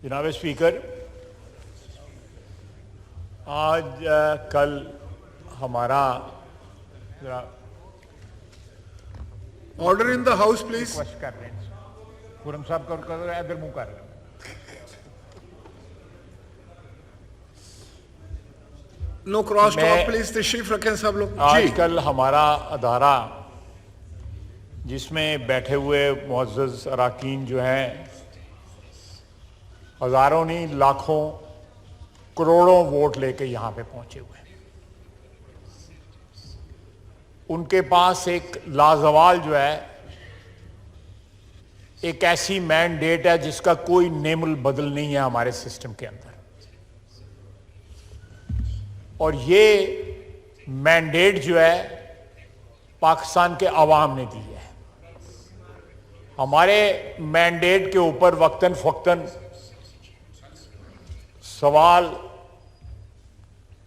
जनाब स्पीकर, आज कल हमारा order in the house please. Request कर रहे हैं खुरम साहब कर इधर मुंह कर रहे हैं। नो क्रॉस टॉक प्लीज, तशरीफ रखें सब लोग। आजकल हमारा अदारा जिसमें बैठे हुए मुअज़्ज़ज़ अराकीन जो हैं हजारों नहीं लाखों करोड़ों वोट लेके यहाँ पे पहुंचे हुए हैं, उनके पास एक लाजवाल जो है एक ऐसी मैंडेट है जिसका कोई नेमुल बदल नहीं है हमारे सिस्टम के अंदर। और ये मैंडेट जो है पाकिस्तान के अवाम ने दी है। हमारे मैंडेट के ऊपर वक्तन फक्तन सवाल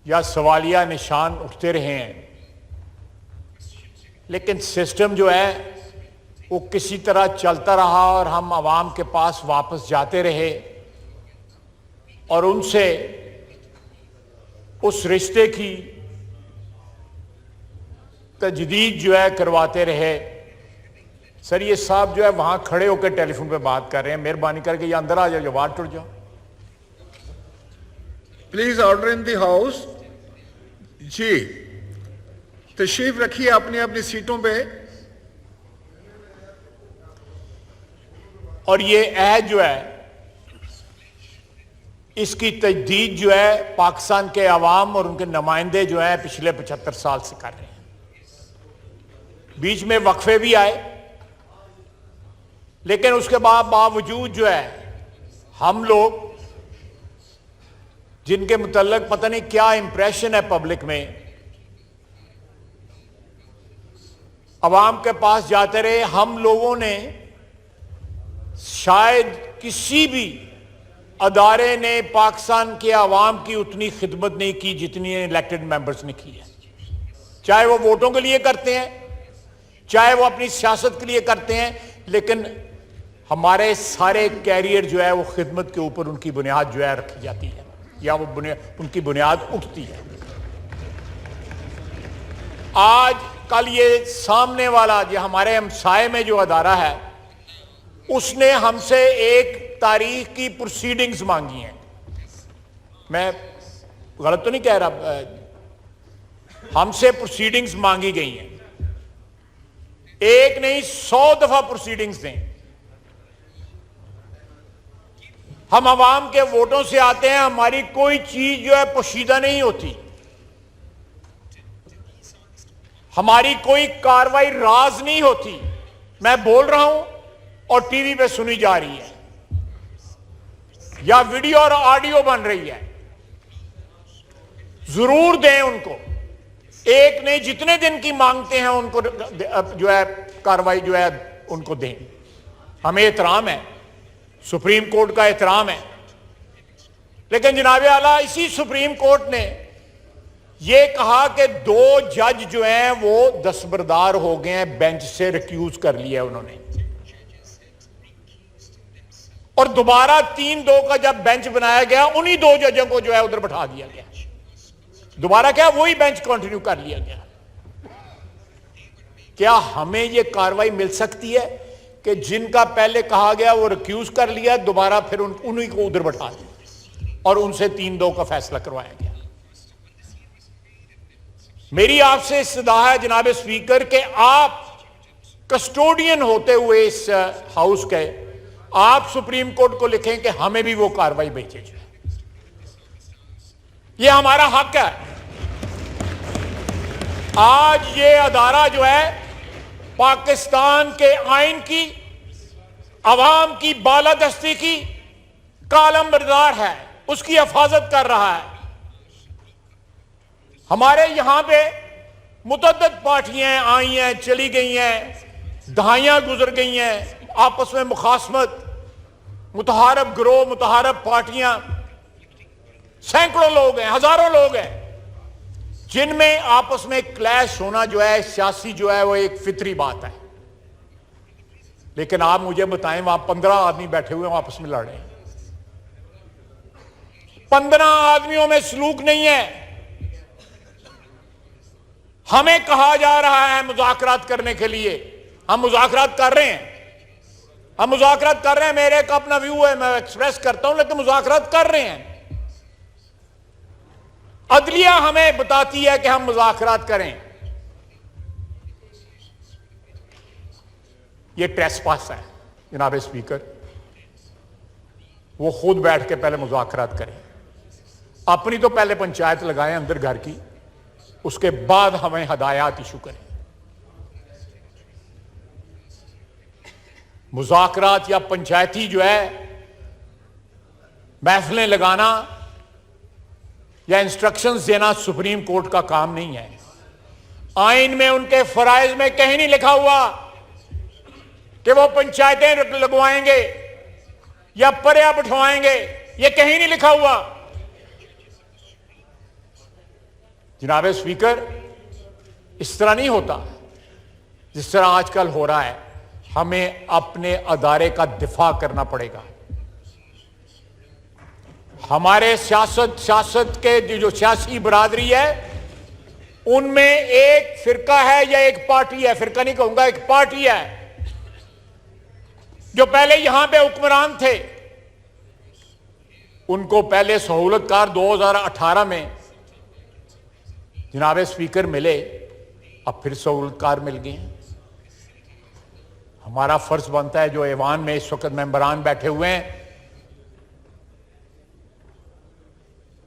या सवालिया निशान उठते रहे हैं, लेकिन सिस्टम जो है वो किसी तरह चलता रहा और हम आवाम के पास वापस जाते रहे और उनसे उस रिश्ते की तजदीद जो है करवाते रहे। सर ये साहब जो है वहां खड़े होकर टेलीफोन पे बात कर रहे हैं, मेहरबानी करके ये अंदर आ जाओ, जो बाहर टुट जाओ please. Order in the house. जी तशरीफ रखिए अपनी अपनी सीटों पे। और ये अहद जो है इसकी तजदीद जो है पाकिस्तान के अवाम और उनके नुमाइंदे जो है पिछले 75 साल से कर रहे हैं। बीच में वक्फे भी आए, लेकिन उसके बावजूद जो है हम लोग जिनके मुतल्लक पता नहीं क्या इंप्रेशन है पब्लिक में, अवाम के पास जाते रहे। हम लोगों ने शायद किसी भी अदारे ने पाकिस्तान के अवाम की उतनी खिदमत नहीं की जितनी इलेक्टेड मेंबर्स ने की है, चाहे वो वोटों के लिए करते हैं, चाहे वो अपनी सियासत के लिए करते हैं, लेकिन हमारे सारे कैरियर जो है वो खिदमत के ऊपर उनकी बुनियाद जो है रखी जाती है या वो उनकी बुनियाद उठती है। आज कल ये सामने वाला जो हमारे हमसाए में जो अदारा है उसने हमसे एक तारीख की प्रोसीडिंग्स मांगी हैं। मैं गलत तो नहीं कह रहा, हमसे प्रोसीडिंग्स मांगी गई हैं, एक नहीं 100 दफा प्रोसीडिंग्स दें। हम आवाम के वोटों से आते हैं, हमारी कोई चीज जो है पोशीदा नहीं होती, हमारी कोई कार्रवाई राज नहीं होती। मैं बोल रहा हूं और टीवी पे सुनी जा रही है या वीडियो और ऑडियो बन रही है, जरूर दें उनको। एक नहीं जितने दिन की मांगते हैं उनको जो है कार्रवाई जो है उनको दें। हमें एहतराम है, सुप्रीम कोर्ट का एहतराम है, लेकिन जनाब आला इसी सुप्रीम कोर्ट ने यह कहा कि 2 जज जो हैं वो दस्तबरदार हो गए हैं, बेंच से रिक्यूज कर लिया उन्होंने, और दोबारा 3-2 का जब बेंच बनाया गया उन्हीं 2 जजों को जो है उधर बैठा दिया गया। दोबारा क्या वही बेंच कंटिन्यू कर लिया गया। क्या हमें यह कार्रवाई मिल सकती है कि जिनका पहले कहा गया वो रिक्यूज कर लिया, दोबारा फिर उन्हीं को उधर बैठा दिया और उनसे 3-2 का फैसला करवाया गया? मेरी आपसे इस्तदा है जनाब स्पीकर कि आप कस्टोडियन होते हुए इस हाउस के, आप सुप्रीम कोर्ट को लिखें कि हमें भी वो कार्रवाई भेजे जाए। ये हमारा हक है। आज ये अदारा जो है पाकिस्तान के आइन की, अवाम की बालादस्ती की कालमबरदार है, उसकी हिफाजत कर रहा है। हमारे यहां पे मुतअद्दिद पार्टियां आई हैं, चली गई हैं, दहाइयां गुजर गई हैं, आपस में मुखासमत, मुतहारब गिरोह, मुतहारब पार्टियां, सैकड़ों लोग हैं, हजारों लोग हैं जिनमें आपस में क्लैश होना जो है सियासी जो है वो एक फितरी बात है। लेकिन आप मुझे बताएं वहां 15 आदमी बैठे हुए हैं आपस में लड़ रहे हैं, 15 आदमियों में सलूक नहीं है। हमें कहा जा रहा है मुज़ाकरात करने के लिए, हम मुज़ाकरात कर रहे हैं, हम मुज़ाकरात कर रहे हैं। मेरे एक अपना व्यू है, मैं एक्सप्रेस करता हूं, लेकिन मुज़ाकरात कर रहे हैं। अदलिया हमें बताती है कि हम मुज़ाकरात करें। यह ट्रेसपास है जनाब स्पीकर। वो खुद बैठ के पहले मुज़ाकरात करें, अपनी तो पहले पंचायत लगाएं अंदर घर की, उसके बाद हमें हदायत इशू करें। मुज़ाकरात या पंचायती जो है महफिलें लगाना या इंस्ट्रक्शंस देना सुप्रीम कोर्ट का काम नहीं है। आइन में उनके फराइज में कहीं नहीं लिखा हुआ कि वो पंचायतें लगवाएंगे या पर्या बिठवाएंगे, ये कहीं नहीं लिखा हुआ। जनाब स्पीकर, इस तरह नहीं होता जिस तरह आजकल हो रहा है। हमें अपने अदारे का दिफा करना पड़ेगा। हमारे सियासत के जो सियासी बरादरी है उनमें एक फिरका है या एक पार्टी है, फिरका नहीं कहूंगा, एक पार्टी है जो पहले यहां पे हुक्मरान थे। उनको पहले सहूलतकार 2018 में जनाब स्पीकर मिले, अब फिर सहूलतकार मिल गए हैं। हमारा फर्ज बनता है, जो ऐवान में इस वक्त मेंबरान बैठे हुए हैं,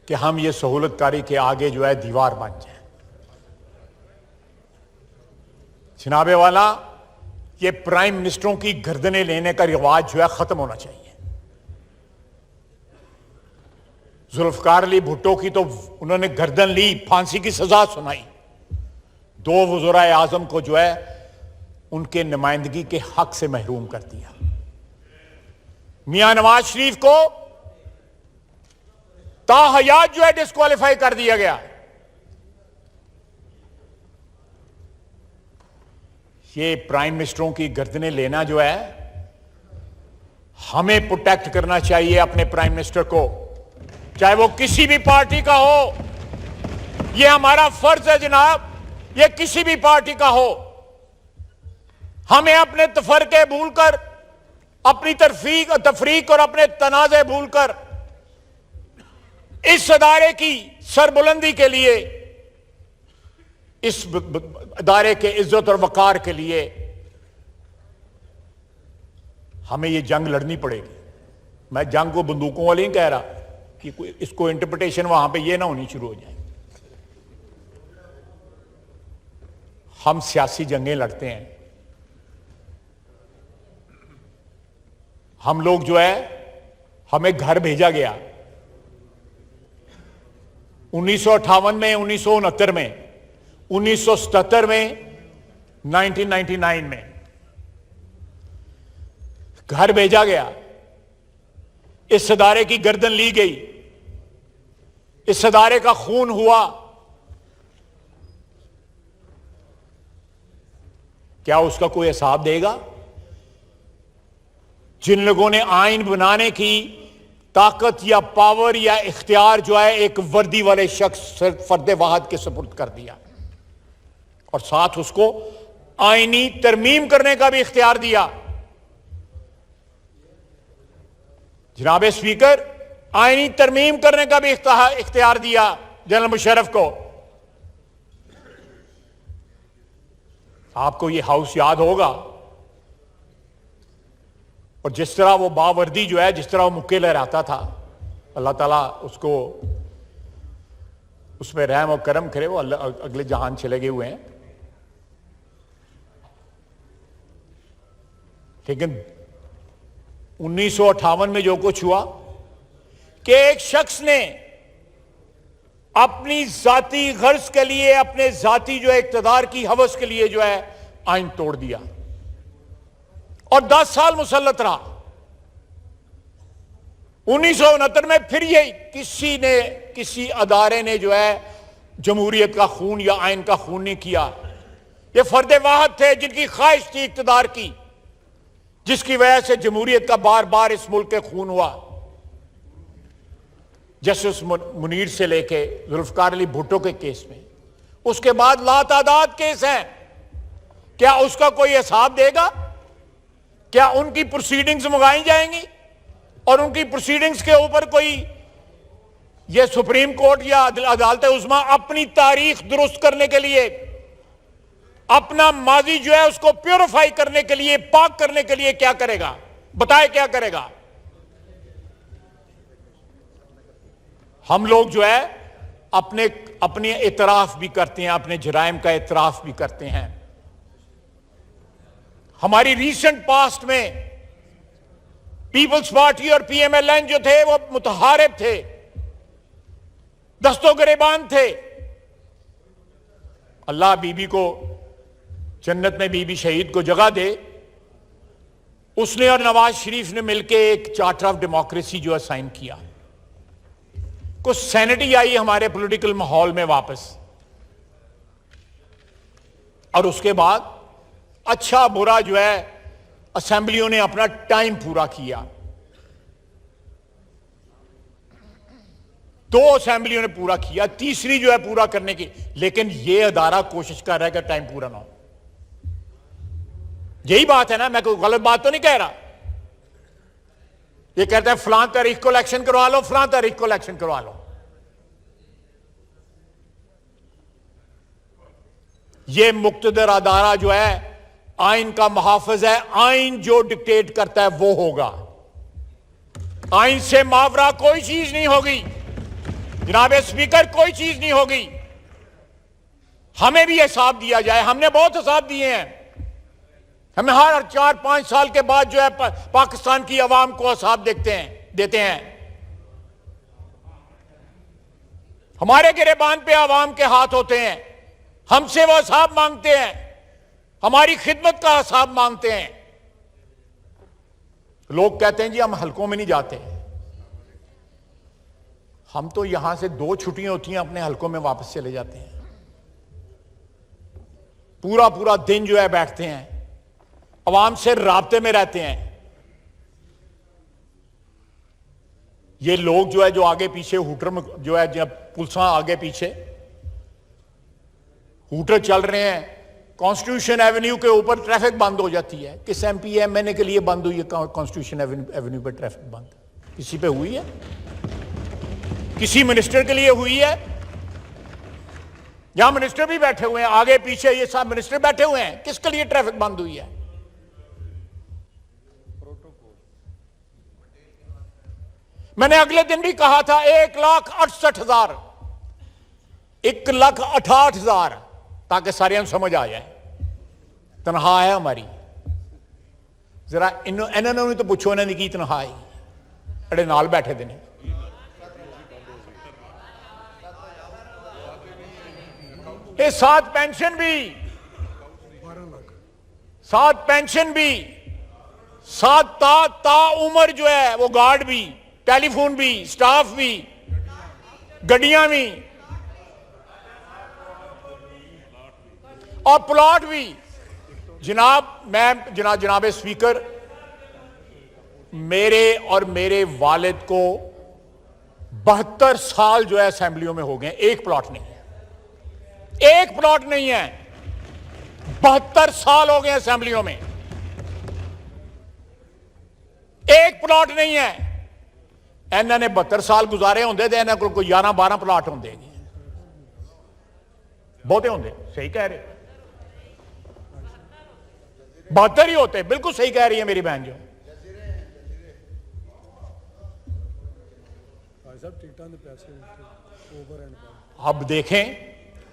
कि हम ये सहूलतकारी के आगे जो है दीवार बन जाए। जनाबे वाला, ये प्राइम मिनिस्टरों की गर्दनें लेने का रिवाज जो है खत्म होना चाहिए। जुल्फकार अली भुट्टो की तो उन्होंने गर्दन ली, फांसी की सजा सुनाई। 2 वज़राए आज़म को जो है उनके नुमाइंदगी के हक से महरूम कर दिया। मियां नवाज शरीफ को ताहयात जो है डिस्क्वालीफाई कर दिया गया। ये प्राइम मिनिस्टरों की गर्दनें लेना जो है, हमें प्रोटेक्ट करना चाहिए अपने प्राइम मिनिस्टर को, चाहे वो किसी भी पार्टी का हो। यह हमारा फर्ज है जनाब, यह किसी भी पार्टी का हो। हमें अपने तफरके भूलकर, अपनी तफरीक और अपने तनाज़े भूलकर इस अदारे की सरबुलंदी के लिए, इस अदारे के इज्जत और वकार के लिए हमें यह जंग लड़नी पड़ेगी। मैं जंग को बंदूकों वाली नहीं कह रहा कि इसको इंटरप्रिटेशन वहां पे यह ना होनी शुरू हो जाए। हम सियासी जंगें लड़ते हैं। हम लोग जो है, हमें घर भेजा गया 1958 में, 1969 में, 1977 में, 1999 में घर भेजा गया। इस अदारे की गर्दन ली गई, इस अदारे का खून हुआ। क्या उसका कोई हिसाब देगा? जिन लोगों ने आइन बनाने की ताकत या पावर या इख्तियार जो है एक वर्दी वाले शख्स फर्द वाहद के सुपुर्द कर दिया, और साथ उसको आईनी तरमीम करने का भी इख्तियार दिया। जनाब स्पीकर, आईनी तरमीम करने का भी इख्तियार दिया जनरल मुशर्रफ को। आपको ये हाउस याद होगा, और जिस तरह वो बावर्दी जो है, जिस तरह वो मुक्के लहराता था, अल्लाह ताला उसको उसमें रहम और करम करे। वो अगले जहान चले गए हुए हैं, लेकिन 1958 में जो कुछ हुआ कि एक शख्स ने अपनी जाती गर्ज के लिए, अपने जाती जो इक्तदार की हवस के लिए जो है आइन तोड़ दिया और 10 साल मुसल्लत रहा। 1969 में फिर ये किसी अदारे ने जो है जमहूरियत का खून या आइन का खून नहीं किया। ये फर्द वाहद थे जिनकी ख्वाहिश थी इक्तदार की, जिसकी वजह से जमहूरियत का बार बार इस मुल्क के खून हुआ। जस्टिस मुनीर से लेके जुल्फकार अली भुट्टो के केस में, उसके बाद लातादाद केस हैं। क्या उसका कोई हिसाब देगा? क्या उनकी प्रोसीडिंग्स मंगाई जाएंगी और उनकी प्रोसीडिंग्स के ऊपर कोई ये सुप्रीम कोर्ट या अदालत उस्मा अपनी तारीख दुरुस्त करने के लिए, अपना माजी जो है उसको प्योरीफाई करने के लिए, पाक करने के लिए क्या करेगा? बताए क्या करेगा? हम लोग जो है अपने इतराफ भी करते हैं, अपने जराइम का इतराफ भी करते हैं। हमारी रीसेंट पास्ट में पीपल्स पार्टी और पीएमएलएन जो थे वो मुतहारिब थे, दस्तों गिरेबान थे। अल्लाह बीबी को जन्नत में, बीबी शहीद को जगह दे। उसने और नवाज शरीफ ने मिलकर एक चार्टर ऑफ डेमोक्रेसी जो है साइन किया। कुछ सैनिटी आई हमारे पॉलिटिकल माहौल में वापस, और उसके बाद अच्छा बुरा जो है असेंबलियों ने अपना टाइम पूरा किया। 2 असेंबलियों ने पूरा किया, तीसरी जो है पूरा करने की, लेकिन यह अदारा कोशिश कर रहा है कि टाइम पूरा ना हो। यही बात है ना, मैं कोई गलत बात तो नहीं कह रहा। ये कहता है फलां तारीख को इलेक्शन करवा लो, फलां तारीख को इलेक्शन करवा लो। ये मुक्तदर अदारा जो है आइन का मुहाफिज है। आइन जो डिक्टेट करता है वो होगा। आइन से मावरा कोई चीज नहीं होगी जनाब स्पीकर, कोई चीज नहीं होगी। हमें भी हिसाब दिया जाए, हमने बहुत हिसाब दिए हैं। हमें हर 4-5 साल के बाद जो है पाकिस्तान की आवाम को हिसाब देते हैं। हमारे गिरेबान पे आवाम के हाथ होते हैं, हमसे वो हिसाब मांगते हैं, हमारी खिदमत का हिसाब मांगते हैं। लोग कहते हैं जी हम हलकों में नहीं जाते। हम तो यहां से 2 छुट्टियां होती हैं, अपने हलकों में वापस चले जाते हैं। पूरा पूरा दिन जो है बैठते हैं, अवाम से राब्ते में रहते हैं। ये लोग जो है जो आगे पीछे हूटर में जो है, जब पुलिसा आगे पीछे हूटर चल रहे हैं, कॉन्स्टिट्यूशन एवेन्यू के ऊपर ट्रैफिक बंद हो जाती है। किस एमपी एमएनए के लिए बंद हुई है कॉन्स्टिट्यूशन एवेन्यू पर ट्रैफिक बंद? किसी पे हुई है? किसी मिनिस्टर के लिए हुई है? यहां मिनिस्टर भी बैठे हुए हैं, आगे पीछे ये सब मिनिस्टर बैठे हुए हैं। किसके लिए ट्रैफिक बंद हुई है? मैंने अगले दिन भी कहा था 1,68,000, 1,68,000, ताकि सारे समझ आ जाए। तनख्वाह है हमारी। जरा इन्होंने तो पूछो इन्होंने की तनख्वाह है, अड़े नाल बैठे थे। ये 7 पेंशन भी, 7 पेंशन भी, 7 ता उम्र जो है वो गार्ड भी, टेलीफोन भी, स्टाफ भी, गड्डियां भी और प्लॉट भी। जनाब स्पीकर, मेरे और मेरे वालिद को 72 साल जो है असेंबलियों में हो गए, एक प्लॉट नहीं है, एक प्लॉट नहीं है। 72 साल हो गए असेंबलियों में, एक प्लॉट नहीं है। इन्होंने 72 साल गुजारे होंगे तो इन्होंने कोई 11-12 प्लॉट होंगे, बहुते होंगे। सही कह रहे, 72 ही होते। बिल्कुल सही कह रही है मेरी बहन जो। अब देखें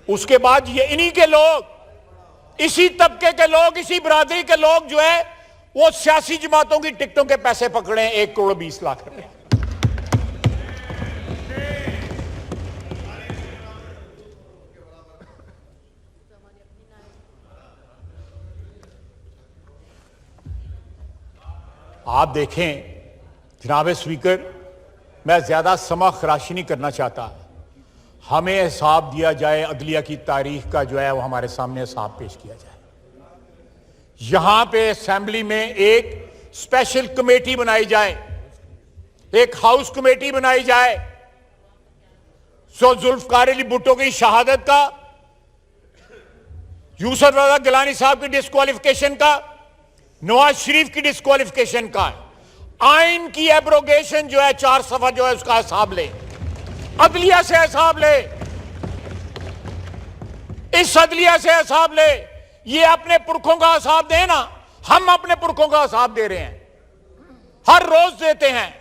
उसके बाद ये इन्हीं के लोग, इसी तबके के लोग, इसी बिरादरी के लोग जो है वो सियासी जमातों की टिकटों के पैसे पकड़े 1 करोड़ 20 लाख रुपए। आप देखें जनाब स्पीकर, मैं ज्यादा समा खराशी नहीं करना चाहता। हमें हिसाब दिया जाए, अदलिया की तारीख का जो है वो हमारे सामने हिसाब पेश किया जाए। यहां पे असेंबली में एक स्पेशल कमेटी बनाई जाए, एक हाउस कमेटी बनाई जाए सो जुल्फकार अली भुट्टो की शहादत का, यूसुफ रजा गिलानी साहब की डिस्क्वालिफिकेशन का, नवाज शरीफ की डिस्क्वालिफिकेशन का, आइन की एब्रोगेशन जो है 4 सफा जो है उसका हिसाब ले, अदलिया से हिसाब ले, इस अदलिया से हिसाब ले। ये अपने पुरखों का हिसाब दे ना, हम अपने पुरखों का हिसाब दे रहे हैं, हर रोज देते हैं।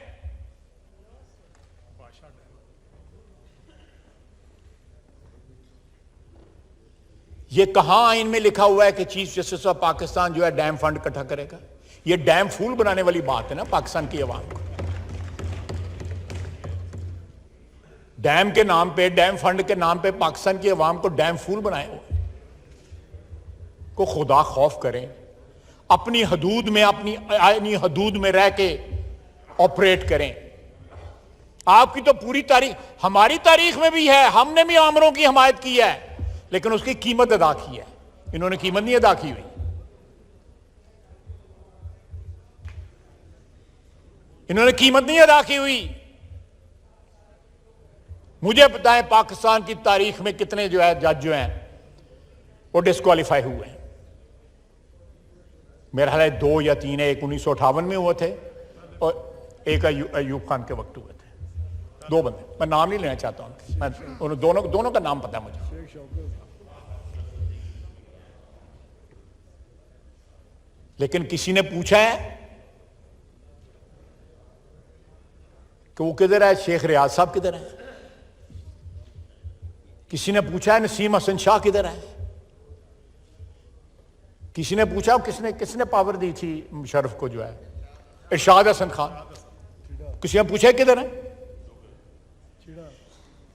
ये कहां आइन में लिखा हुआ है कि चीफ जस्टिस ऑफ पाकिस्तान जो है डैम फंड इकट्ठा करेगा? ये डैम फूल बनाने वाली बात है ना पाकिस्तान की अवाम को। डैम के नाम पे, डैम फंड के नाम पे पाकिस्तान की अवाम को डैम फूल बनाए हुए को खुदा खौफ करें, अपनी हदूद में, अपनी आईनी हदूद में रह के ऑपरेट करें। आपकी तो पूरी तारीख, हमारी तारीख में भी है, हमने भी आमरों की हमायत की है, लेकिन उसकी कीमत अदा की है। इन्होंने कीमत नहीं अदा की हुई। इन्होंने कीमत नहीं अदा की हुई। मुझे पता है पाकिस्तान की तारीख में कितने जो है जज जो हैं वो डिस्क्वालीफाई हुए हैं। मेरा ख्याल है 2 या 3 है। एक 1958 में हुए थे और एक अयूब खान के वक्त हुए थे। 2 बंदे, मैं नाम नहीं लेना चाहता हूं, मैं उन दोनों का नाम पता है मुझे। लेकिन किसी ने पूछा है कि वो किधर है, शेख रियाज साहब किधर है? किसी ने पूछा है नसीम हसन शाह किधर है? किसी ने पूछा किसने पावर दी थी मुशर्रफ को जो है, इरशाद हसन खान। किसी ने पूछा किधर है?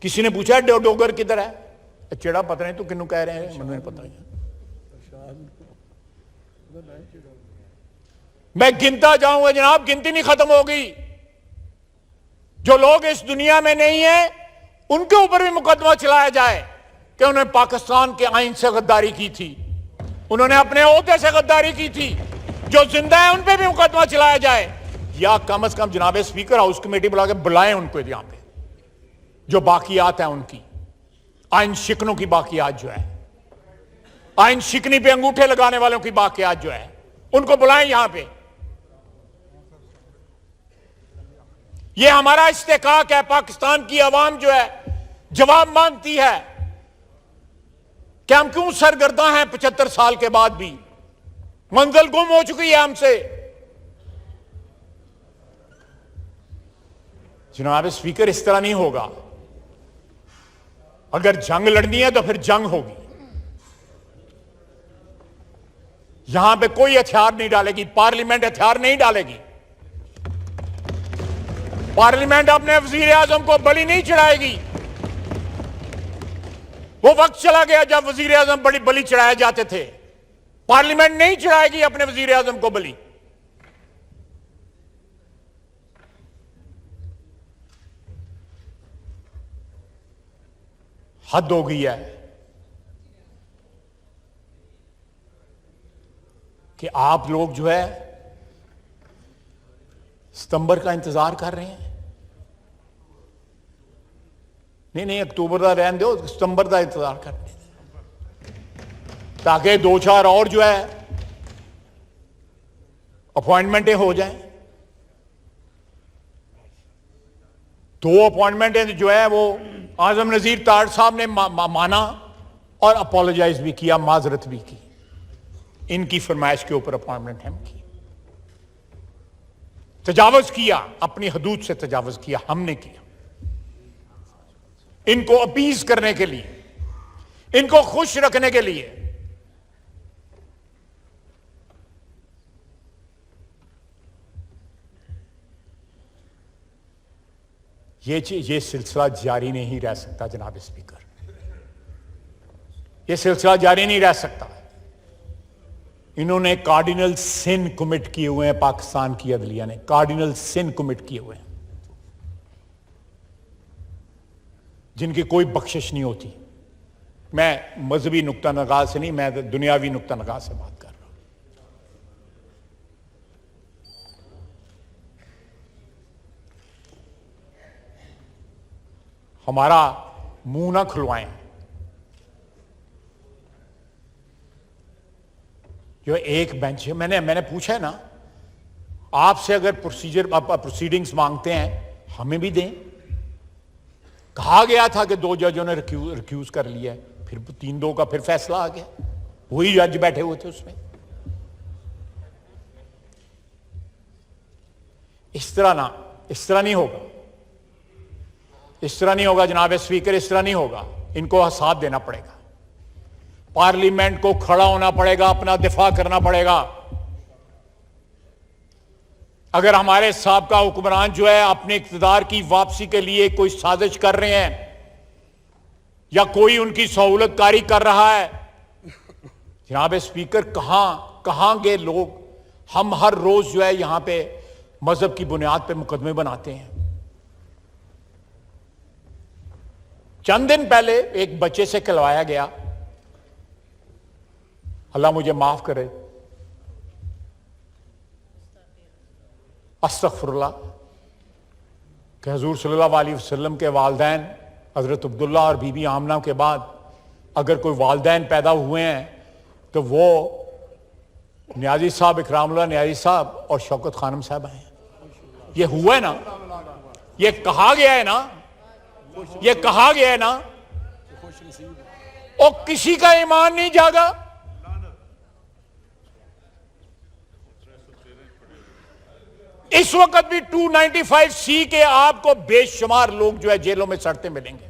किसी ने पूछा डोगर किधर है? चिड़ा पता नहीं तो किन्नू कह रहे हैं, मुझे पता नहीं। मैं गिनता जाऊंगा जनाब, गिनती नहीं खत्म होगी। जो लोग इस दुनिया में नहीं है उनके ऊपर भी मुकदमा चलाया जाए कि उन्होंने पाकिस्तान के आइन से गद्दारी की थी, उन्होंने अपने ओहदे से गद्दारी की थी। जो जिंदा है उन पे भी मुकदमा चलाया जाए, या कम से कम जनाब स्पीकर हाउस कमेटी बुला के बुलाएं उनको यहां पे, जो बाकियात है उनकी, आइन शिकनों की बाकियात जो है, आइन शिकनी पे अंगूठे लगाने वालों की बाकियात जो है, उनको बुलाएं यहां पे। ये हमारा इस्तेकाक है। पाकिस्तान की आवाम जो है जवाब मांगती है कि हम क्यों सरगर्दा हैं 75 साल के बाद भी, मंजिल गुम हो चुकी है हमसे। जनाब स्पीकर, इस तरह नहीं होगा। अगर जंग लड़नी है तो फिर जंग होगी। यहां पे कोई हथियार नहीं डालेगी, पार्लियामेंट हथियार नहीं डालेगी। पार्लियामेंट अपने वजीर आजम को बलि नहीं चढ़ाएगी। वो वक्त चला गया जब वजीर आजम बड़ी बलि चढ़ाए जाते थे। पार्लियामेंट नहीं चढ़ाएगी अपने वजीर आजम को बलि। हद हो गई है कि आप लोग जो है सितंबर का इंतजार कर रहे हैं। नहीं, अक्टूबर का रहने दो, सितंबर का इंतजार करने ताकि 2-4 और जो है अपॉइंटमेंटें हो जाएं। 2 अपॉइंटमेंटें जो है वो आजम नजीर तार साहब ने माना और अपोलोजाइज भी किया, माजरत भी की। इनकी फरमाइश के ऊपर अपॉइंटमेंट हम की। तजावुज किया, अपनी हदूद से तजावुज किया, हमने किया। इनको अपीज करने के लिए, इनको खुश रखने के लिए। ये सिलसिला जारी नहीं रह सकता जनाब स्पीकर, ये सिलसिला जारी नहीं रह सकता। इन्होंने कार्डिनल सिन कमिट किए हुए हैं, पाकिस्तान की अदलिया ने कार्डिनल सिन कमिट किए हुए हैं, जिनकी कोई बख्शिश नहीं होती। मैं मजहबी नुक्ता नगाह से नहीं, मैं दुनियावी नुक्ता नगाह से बात कर रहा हूं। हमारा मुंह ना खुलवाएं। जो एक बेंच है, मैंने पूछा है ना, आपसे अगर प्रोसीडिंग्स मांगते हैं हमें भी दें। कहा गया था कि 2 जजों ने रिक्यूज कर लिया है, फिर 3-2 का फिर फैसला आ गया, वही जज बैठे हुए थे उसमें। इस तरह नहीं होगा, इस तरह नहीं होगा जनाब स्पीकर, इस तरह नहीं होगा। इनको साथ देना पड़ेगा, पार्लियामेंट को खड़ा होना पड़ेगा, अपना दिफा करना पड़ेगा। अगर हमारे साबका हुक्मरान जो है अपने इख्तिदार की वापसी के लिए कोई साजिश कर रहे हैं या कोई उनकी सहूलतकारी कर रहा है, जनाब स्पीकर कहां गए लोग? हम हर रोज जो है यहां पे मजहब की बुनियाद पे मुकदमे बनाते हैं। चंद दिन पहले एक बच्चे से कहलवाया गया, अल्लाह मुझे माफ करे, अस्तगफुरुल्लाह, कि हुजूर सल्लल्लाहु अलैहि वसल्लम के वालिदैन हजरत अब्दुल्ला और बीबी आमना के बाद अगर कोई वालिदैन पैदा हुए हैं तो वो नियाजी साहब, इकरामुल्लाह नियाजी साहब और शौकत खानम साहब हैं। ये हुआ है ना, ये कहा गया है ना, ये कहा गया है ना, और किसी का ईमान नहीं जागा। इस वक्त भी 295C के आपको बेशुमार लोग जो है जेलों में सड़ते मिलेंगे।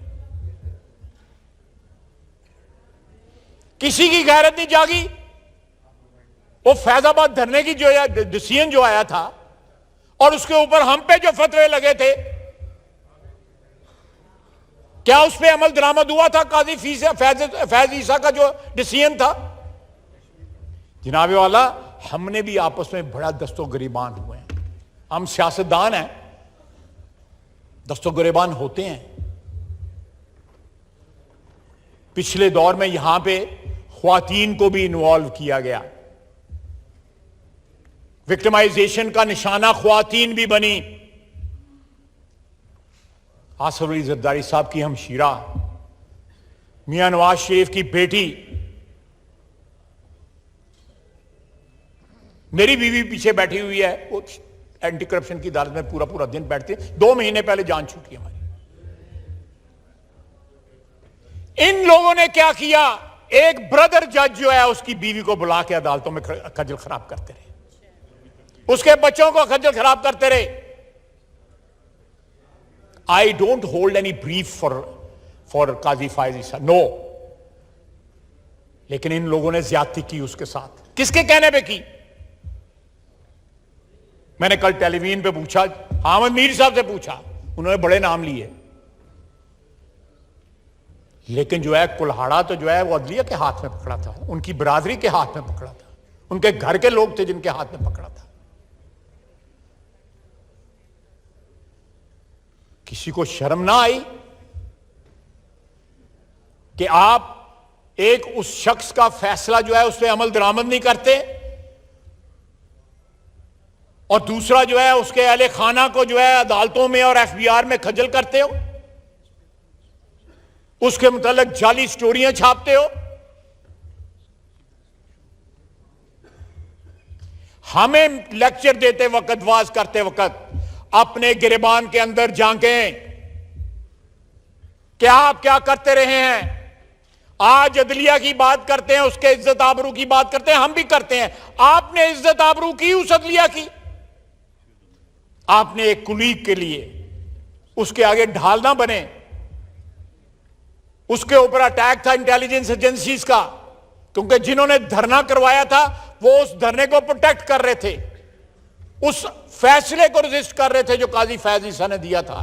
किसी की गैरत नहीं जागी। वो फैजाबाद धरने की जो है डिसीजन जो आया था और उसके ऊपर हम पे जो फतवे लगे थे, क्या उस पर अमल दरामद हुआ था? काजी फैज ईसा का जो डिसीजन था, जनाबे वाला, हमने भी आपस में बड़ा दस्तो गिरीबान हुए हैं। हम सियासतदान हैं, दस्तो गिरीबान होते हैं। पिछले दौर में यहां पे ख्वातीन को भी इन्वॉल्व किया गया, विक्टिमाइजेशन का निशाना ख्वातीन भी बनी। आसफ अली जरदारी साहब की हमशीरा, मियां नवाज शरीफ की बेटी, मेरी बीवी पीछे बैठी हुई है, वो एंटी करप्शन की अदालत में पूरा दिन बैठती है। 2 महीने पहले जान छूटी हमारी। इन लोगों ने क्या किया? एक ब्रदर जज जो है उसकी बीवी को बुला के अदालतों में खज्जल खराब करते रहे, उसके बच्चों को खज्जल खराब करते रहे। I don't hold any brief for Qazi Faez Isa, no, लेकिन इन लोगों ने ज्यादती की उसके साथ। किसके कहने पे की? मैंने कल टेलीविजन पे पूछा, हामिद मीर साहब से पूछा, उन्होंने बड़े नाम लिए, लेकिन जो है कुल्हाड़ा तो जो है वो अदलिया के हाथ में पकड़ा था, उनकी बरादरी के हाथ में पकड़ा था, उनके घर के लोग थे जिनके हाथ में पकड़ा था। किसी को शर्म ना आई कि आप एक उस शख्स का फैसला जो है उस पर अमल दरामद नहीं करते, और दूसरा जो है उसके अहले खाना को जो है अदालतों में और एफबीआर में खज्जल करते हो, उसके मुतालिक जाली स्टोरियां छापते हो। हमें लेक्चर देते वक्त, वाज करते वक्त अपने गिरेबान के अंदर झांकें, क्या आप क्या करते रहे हैं। आज अदलिया की बात करते हैं, उसके इज्जत आबरू की बात करते हैं, हम भी करते हैं। आपने इज्जत आबरू की उस अदलिया की, आपने एक कुलीग के लिए उसके आगे ढाल ना बने। उसके ऊपर अटैक था इंटेलिजेंस एजेंसीज का, क्योंकि जिन्होंने धरना करवाया था वो उस धरने को प्रोटेक्ट कर रहे थे, उस फैसले को रजिस्ट कर रहे थे जो काजी फैज ईसा ने दिया था।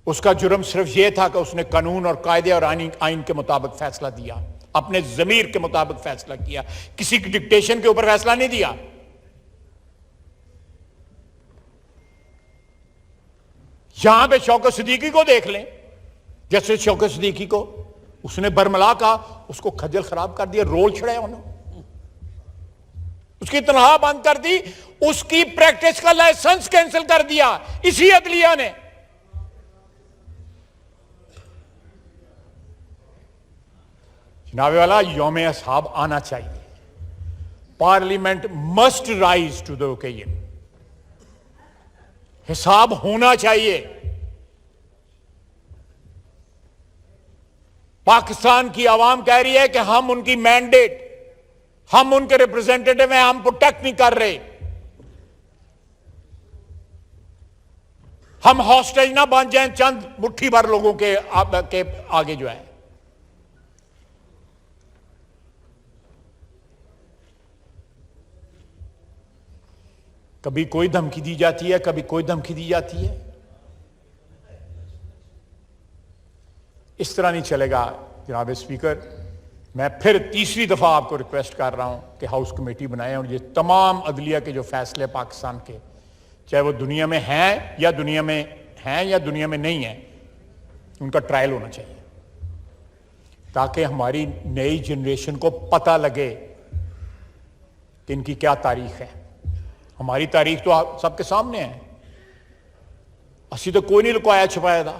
उसका जुर्म सिर्फ यह था कि उसने कानून और कायदे और आइन के मुताबिक फैसला दिया, अपने जमीर के मुताबिक फैसला किया, किसी की डिक्टेशन के ऊपर फैसला नहीं दिया। यहां पे शौकत सिद्दीकी को देख लें, जैसे शौकत सिद्दीकी को उसने बरमला का उसको खज्जल खराब कर दिया, रोल छड़े उन्होंने, उसकी तनख्वाह बंद कर दी, उसकी प्रैक्टिस का लाइसेंस कैंसिल कर दिया इसी अदलिया ने। जनाबे वाला यौम असहाब आना चाहिए। Parliament must rise to the occasion. हिसाब होना चाहिए। पाकिस्तान की आवाम कह रही है कि हम उनकी मैंडेट, हम उनके रिप्रेजेंटेटिव हैं, हम प्रोटेक्ट नहीं कर रहे। हम हॉस्टेज ना बन जाएं चंद मुट्ठी भर लोगों के आगे जो है। कभी कोई धमकी दी जाती है, कभी कोई धमकी दी जाती है। इस तरह नहीं चलेगा जनाब स्पीकर। मैं फिर तीसरी दफा आपको रिक्वेस्ट कर रहा हूं कि हाउस कमेटी बनाएं और ये तमाम अदलिया के जो फैसले पाकिस्तान के, चाहे वो दुनिया में हैं या दुनिया में नहीं है, उनका ट्रायल होना चाहिए, ताकि हमारी नई जनरेशन को पता लगे कि इनकी क्या तारीख है। हमारी तारीख तो आप सबके सामने है। असी तो कोई नहीं लुकाया छुपाया था।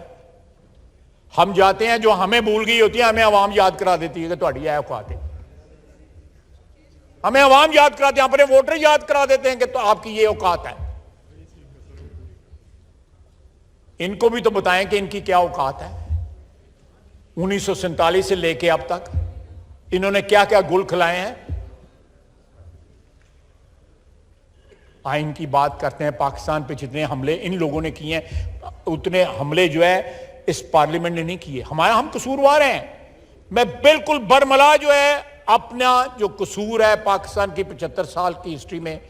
हम जाते हैं, जो हमें भूल गई होती है हमें अवाम याद करा देती है कि तुम्हारी यह औकात है। हमें अवाम याद कराते हैं, अपने वोटर याद करा देते हैं कि तो आपकी ये औकात है। इनको भी तो बताएं कि इनकी क्या औकात है। 1947 से लेके अब तक इन्होंने क्या क्या गुल खिलाए हैं। आइन की बात करते हैं। पाकिस्तान पे जितने हमले इन लोगों ने किए हैं, उतने हमले जो है इस पार्लियामेंट ने नहीं किए। हम कसूरवार हैं। मैं बिल्कुल बरमला जो है अपना जो कसूर है पाकिस्तान की 75 साल की हिस्ट्री में,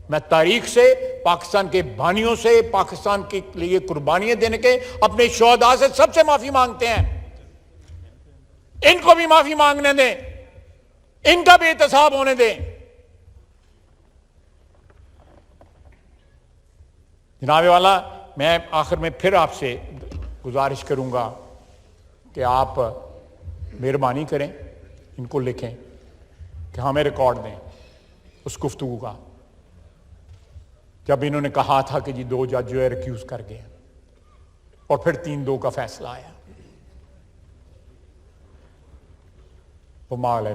मैं तारीख से, पाकिस्तान के बानियों से, पाकिस्तान के लिए कुर्बानियां देने के अपने शोहदा से सबसे माफी मांगते हैं। इनको भी माफी मांगने दें, इनका भी एहतसाब होने दें। जनाबे वाला, मैं आखिर में फिर आपसे गुजारिश करूंगा कि आप मेहरबानी करें, इनको लिखें कि हमें रिकॉर्ड दें उस गुफ्तगू का, जब इन्होंने कहा था कि जी 2 जज जो है रिक्यूज कर गए और फिर 3-2 का फैसला आया। वो माल है।